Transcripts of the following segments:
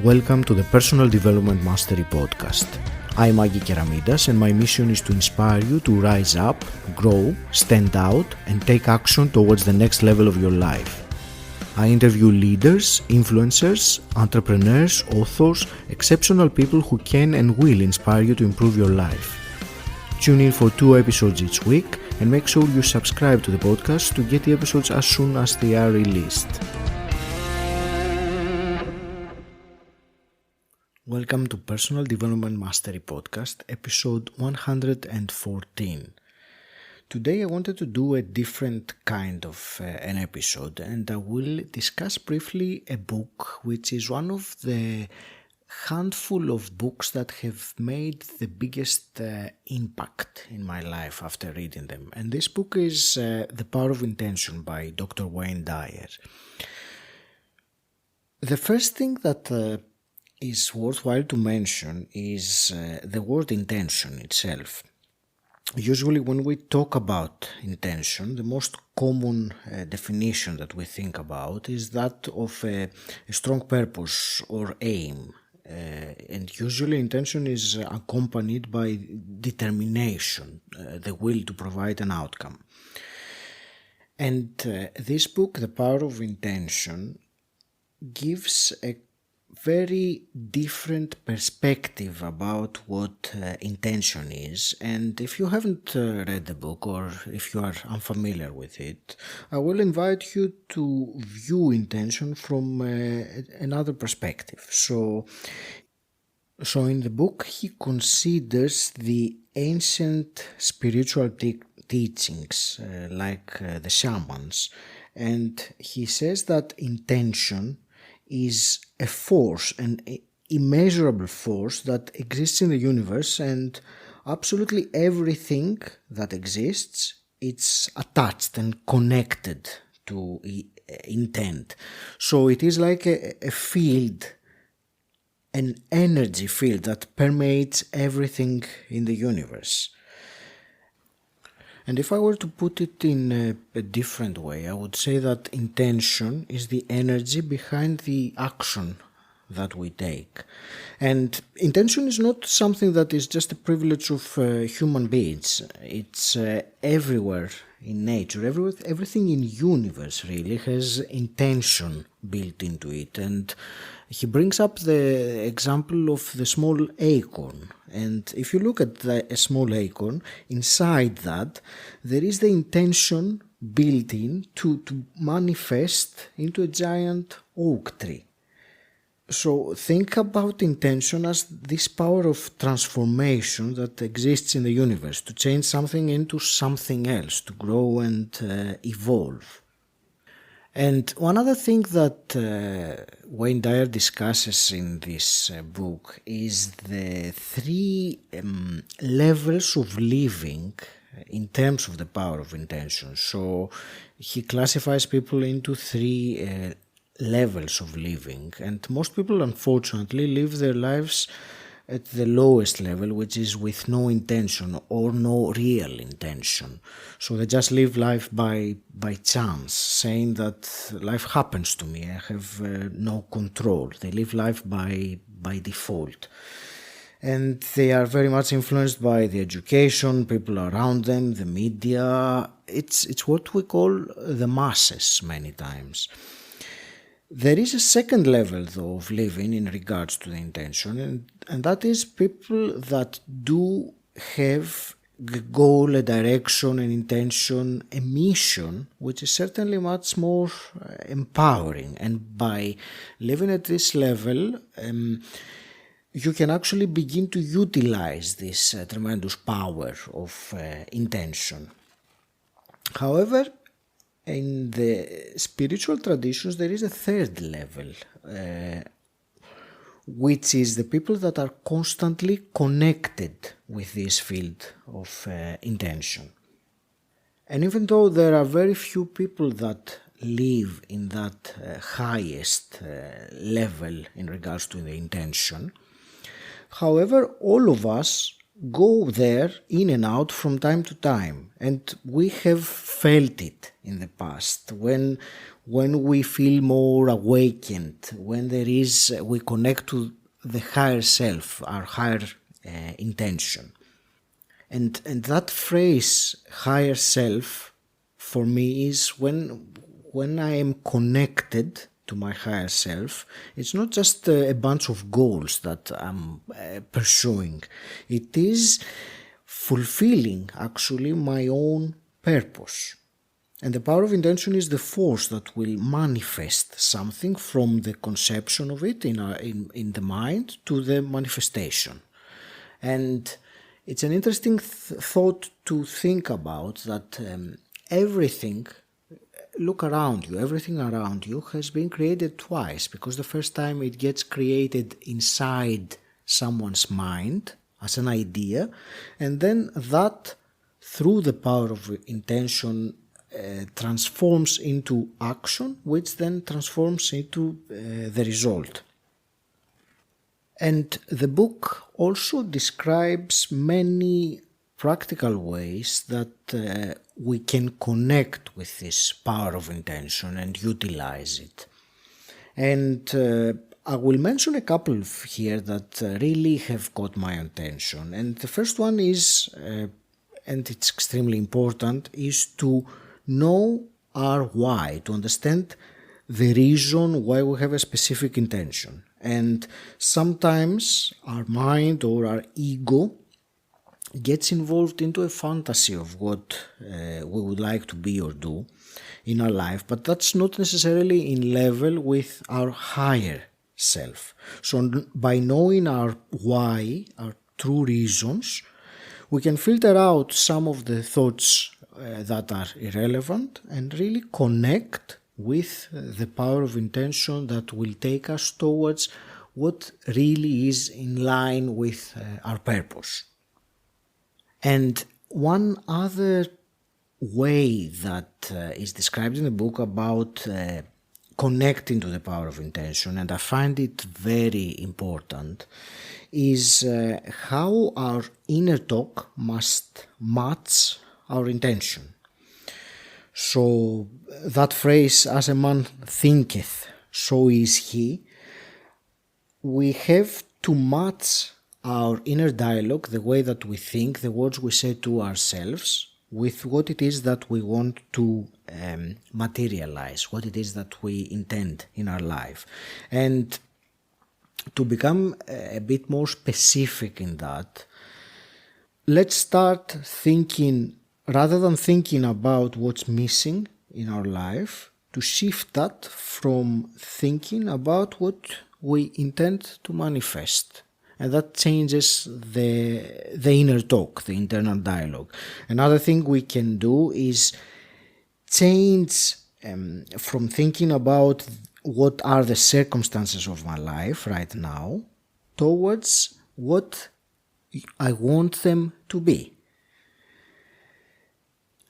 Welcome to the Personal Development Mastery Podcast. I'm 𝗙𝗙𝗲𝗍 and my mission is to inspire you to rise up, grow, stand out and take action towards the next level of your life. I interview leaders, influencers, entrepreneurs, authors, exceptional people who can and will inspire you to improve your life. Tune in for 2 episodes each week and make sure you subscribe to the podcast to get the episodes as soon as they are released. Welcome to Personal Development Mastery Podcast, episode 114. Today I wanted to do a different kind of an episode, and I will discuss briefly a book which is one of the handful of books that have made the biggest impact in my life after reading them. And this book is The Power of Intention by Dr. Wayne Dyer. The first thing that is worthwhile to mention is the word intention itself. Usually when we talk about intention, the most common definition that we think about is that of a strong purpose or aim. And usually intention is accompanied by determination, the will to provide an outcome. And this book, The Power of Intention, gives a very different perspective about what intention is. And if you haven't read the book or if you are unfamiliar with it, I will invite you to view intention from another perspective. So in the book he considers the ancient spiritual teachings like the Shamans, and he says that intention is a force, an immeasurable force that exists in the universe, and absolutely everything that exists, it's attached and connected to intent. So it is like a field, an energy field that permeates everything in the universe. And if I were to put it in a different way, I would say that intention is the energy behind the action that we take. And intention is not something that is just a privilege of human beings. It's everywhere in nature. Everything in the universe really has intention built into it. And he brings up the example of the small acorn. And if you look at a small acorn, inside that there is the intention built in to manifest into a giant oak tree. So think about intention as this power of transformation that exists in the universe, to change something into something else, to grow and evolve. And one other thing that Wayne Dyer discusses in this book is the 3 levels of living in terms of the power of intention. So he classifies people into 3 levels of living, and most people unfortunately live their lives at the lowest level, which is with no intention or no real intention. So they just live life by chance, saying that life happens to me, I have no control. They live life by default. And they are very much influenced by the education, people around them, the media. It's what we call the masses many times. There is a second level, though, of living in regards to the intention, and that is people that do have a goal, a direction, an intention, a mission, which is certainly much more empowering. And by living at this level, you can actually begin to utilize this tremendous power of intention. However, in the spiritual traditions, there is a third level, which is the people that are constantly connected with this field of intention. And even though there are very few people that live in that highest level in regards to the intention, however, all of us go there in and out from time to time, and we have felt it in the past when we feel more awakened, when we connect to the higher self, our higher intention. And that phrase, higher self, for me is when I am connected to my higher self. It's not just a bunch of goals that I'm pursuing. It is fulfilling actually my own purpose. And the power of intention is the force that will manifest something from the conception of it in the mind to the manifestation. And it's an interesting thought to think about that everything, look around you, everything around you has been created twice, because the first time it gets created inside someone's mind as an idea, and then that, through the power of intention, transforms into action, which then transforms into the result. And the book also describes many practical ways that we can connect with this power of intention and utilize it. And I will mention a couple here that really have caught my attention. And the first one is, and it's extremely important, is to know our why, to understand the reason why we have a specific intention. And sometimes our mind or our ego gets involved into a fantasy of what we would like to be or do in our life, but that's not necessarily in level with our higher self. So by knowing our why, our true reasons, we can filter out some of the thoughts that are irrelevant and really connect with the power of intention that will take us towards what really is in line with our purpose. And one other way that is described in the book about connecting to the power of intention, and I find it very important, is how our inner talk must match our intention. So that phrase, as a man thinketh, so is he, we have to match our inner dialogue, the way that we think, the words we say to ourselves, with what it is that we want to materialize, what it is that we intend in our life. And to become a bit more specific in that, let's start thinking, rather than thinking about what's missing in our life, to shift that from thinking about what we intend to manifest. And that changes the inner talk, the internal dialogue. Another thing we can do is change from thinking about what are the circumstances of my life right now towards what I want them to be.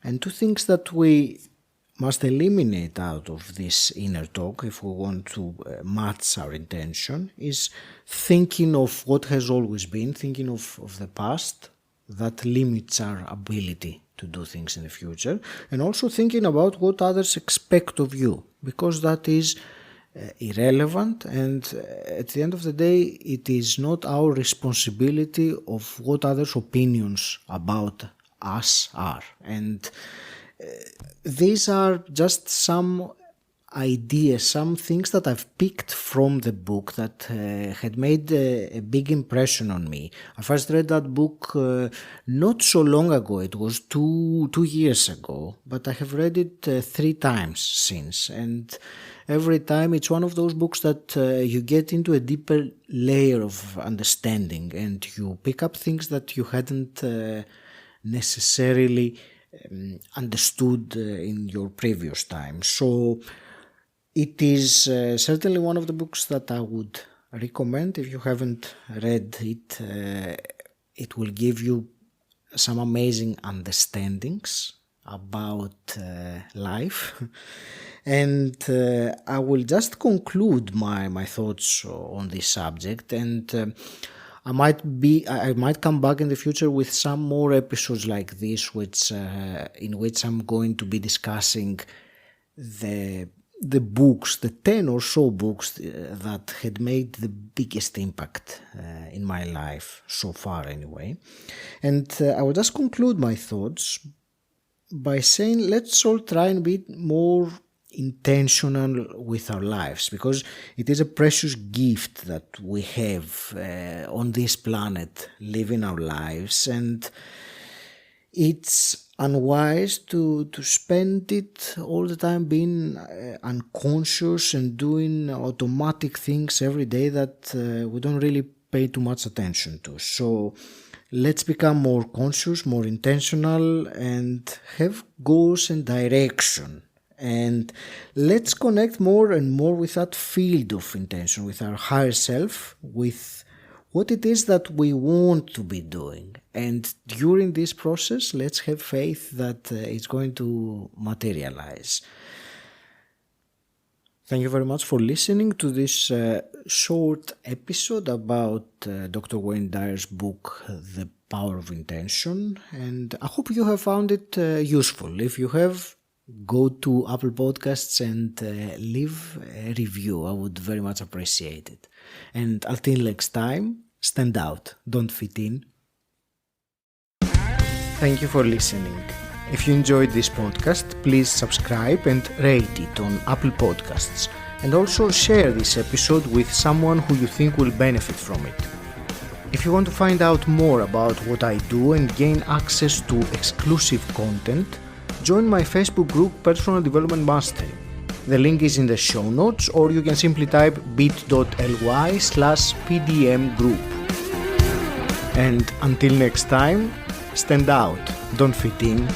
And two things that we must eliminate out of this inner talk if we want to match our intention is thinking of what has always been, thinking of the past that limits our ability to do things in the future, and also thinking about what others expect of you, because that is irrelevant, and at the end of the day it is not our responsibility of what others' opinions about us are. And these are just some ideas, some things that I've picked from the book that had made a big impression on me. I first read that book not so long ago, it was two years ago, but I have read it 3 times since, and every time it's one of those books that you get into a deeper layer of understanding and you pick up things that you hadn't necessarily understood in your previous time. So it is certainly one of the books that I would recommend. If you haven't read it, it will give you some amazing understandings about life. And I will just conclude my thoughts on this subject, and I might come back in the future with some more episodes like this, in which I'm going to be discussing the books, the 10 or so books that had made the biggest impact in my life so far anyway. And I will just conclude my thoughts by saying let's all try and be more intentional with our lives, because it is a precious gift that we have on this planet, living our lives, and it's unwise to spend it all the time being unconscious and doing automatic things every day that we don't really pay too much attention to. So let's become more conscious, more intentional, and have goals and direction. And let's connect more and more with that field of intention, with our higher self, with what it is that we want to be doing. And during this process, let's have faith that it's going to materialize. Thank you very much for listening to this short episode about Dr. Wayne Dyer's book, The Power of Intention. And I hope you have found it useful. If you have, go to Apple Podcasts and leave a review. I would very much appreciate it. And until next time, stand out, don't fit in. Thank you for listening. If you enjoyed this podcast, please subscribe and rate it on Apple Podcasts. And also share this episode with someone who you think will benefit from it. If you want to find out more about what I do and gain access to exclusive content, join my Facebook group Personal Development Mastery. The link is in the show notes, or you can simply type bit.ly/PDM group. And until next time, stand out, don't fit in.